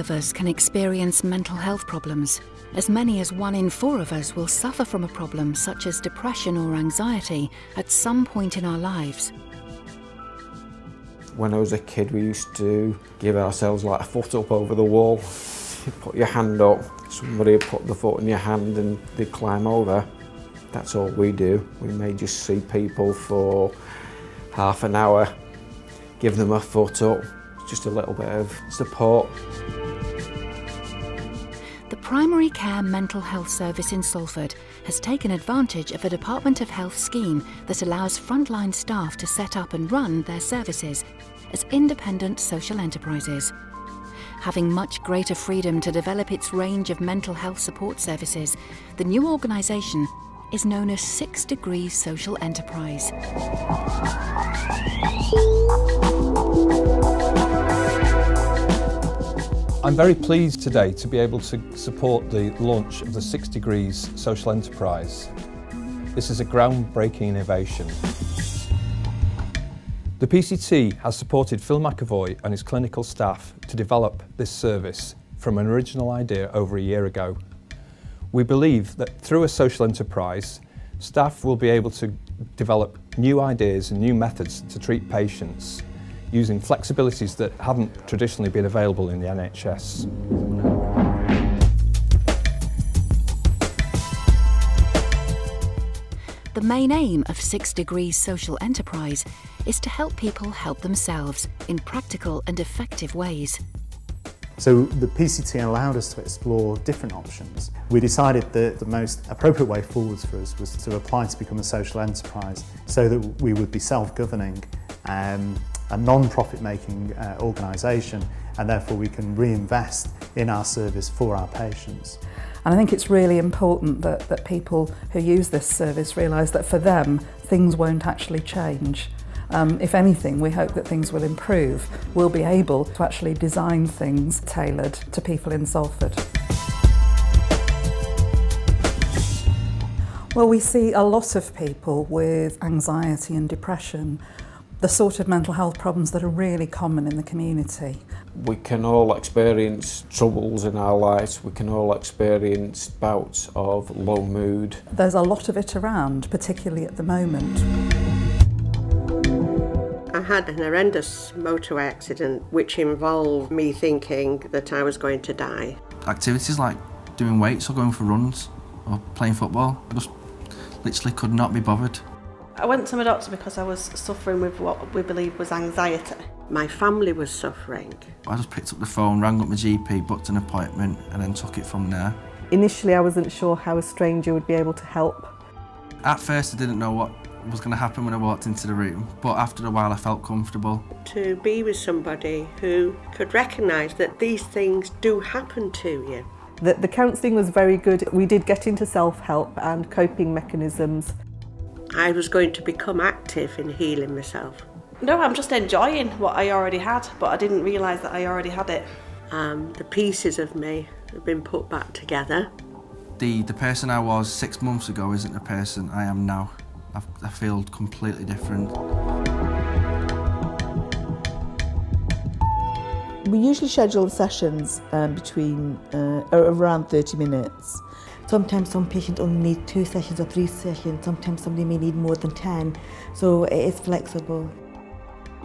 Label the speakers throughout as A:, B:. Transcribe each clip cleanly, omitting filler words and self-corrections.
A: of us can experience mental health problems. As many as 1 in 4 of us will suffer from a problem such as depression or anxiety at some point in our lives.
B: When I was a kid, we used to give ourselves like a foot up over the wall. You put your hand up, somebody would put the foot in your hand and they'd climb over. That's all we do. We may just see people for half an hour, give them a foot up, just a little bit of support.
A: The Primary Care Mental Health Service in Salford has taken advantage of a Department of Health scheme that allows frontline staff to set up and run their services as independent social enterprises. Having much greater freedom to develop its range of mental health support services, the new organisation is known as 6 Degrees Social Enterprise.
C: I'm very pleased today to be able to support the launch of the 6 Degrees Social Enterprise. This is a groundbreaking innovation. The PCT has supported Phil McAvoy and his clinical staff to develop this service from an original idea over a year ago. We believe that through a social enterprise, staff will be able to develop new ideas and new methods to treat patients using flexibilities that haven't traditionally been available in the NHS.
A: The main aim of 6 Degrees Social Enterprise is to help people help themselves in practical and effective ways.
D: So the PCT allowed us to explore different options. We decided that the most appropriate way forwards for us was to apply to become a social enterprise so that we would be self-governing, a non-profit making organisation, and therefore we can reinvest in our service for our patients.
E: And I think it's really important that people who use this service realise that for them things won't actually change. If anything, we hope that things will improve. We'll be able to actually design things tailored to people in Salford. Well, we see a lot of people with anxiety and depression, the sort of mental health problems that are really common in the community.
B: We can all experience troubles in our lives, we can all experience bouts of low mood.
E: There's a lot of it around, particularly at the moment.
F: I had an horrendous motorway accident which involved me thinking that I was going to die.
G: Activities like doing weights or going for runs or playing football, I just literally could not be bothered.
H: I went to my doctor because I was suffering with what we believed was anxiety.
F: My family was suffering.
G: I just picked up the phone, rang up my GP, booked an appointment and then took it from there.
I: Initially I wasn't sure how a stranger would be able to help.
G: At first I didn't know what was going to happen when I walked into the room, but after a while I felt comfortable.
F: To be with somebody who could recognise that these things do happen to you.
I: The counselling was very good. We did get into self-help and coping mechanisms.
F: I was going to become active in healing myself.
H: No, I'm just enjoying what I already had, but I didn't realise that I already had it.
F: The pieces of me have been put back together.
G: The person I was 6 months ago isn't the person I am now. I feel completely different.
J: We usually schedule sessions between around 30 minutes. Sometimes some patients only need 2 sessions or 3 sessions, sometimes somebody may need more than 10, so it is flexible.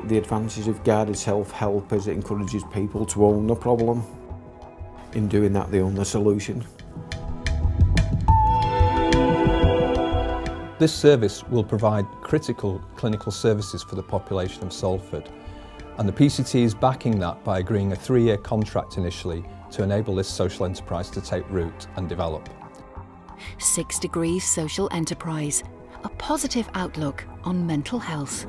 B: The advantage of guided self-help is it encourages people to own the problem. In doing that, they own the solution.
C: This service will provide critical clinical services for the population of Salford, and the PCT is backing that by agreeing a 3-year contract initially to enable this social enterprise to take root and develop.
A: 6 Degrees Social Enterprise, a positive outlook on mental health.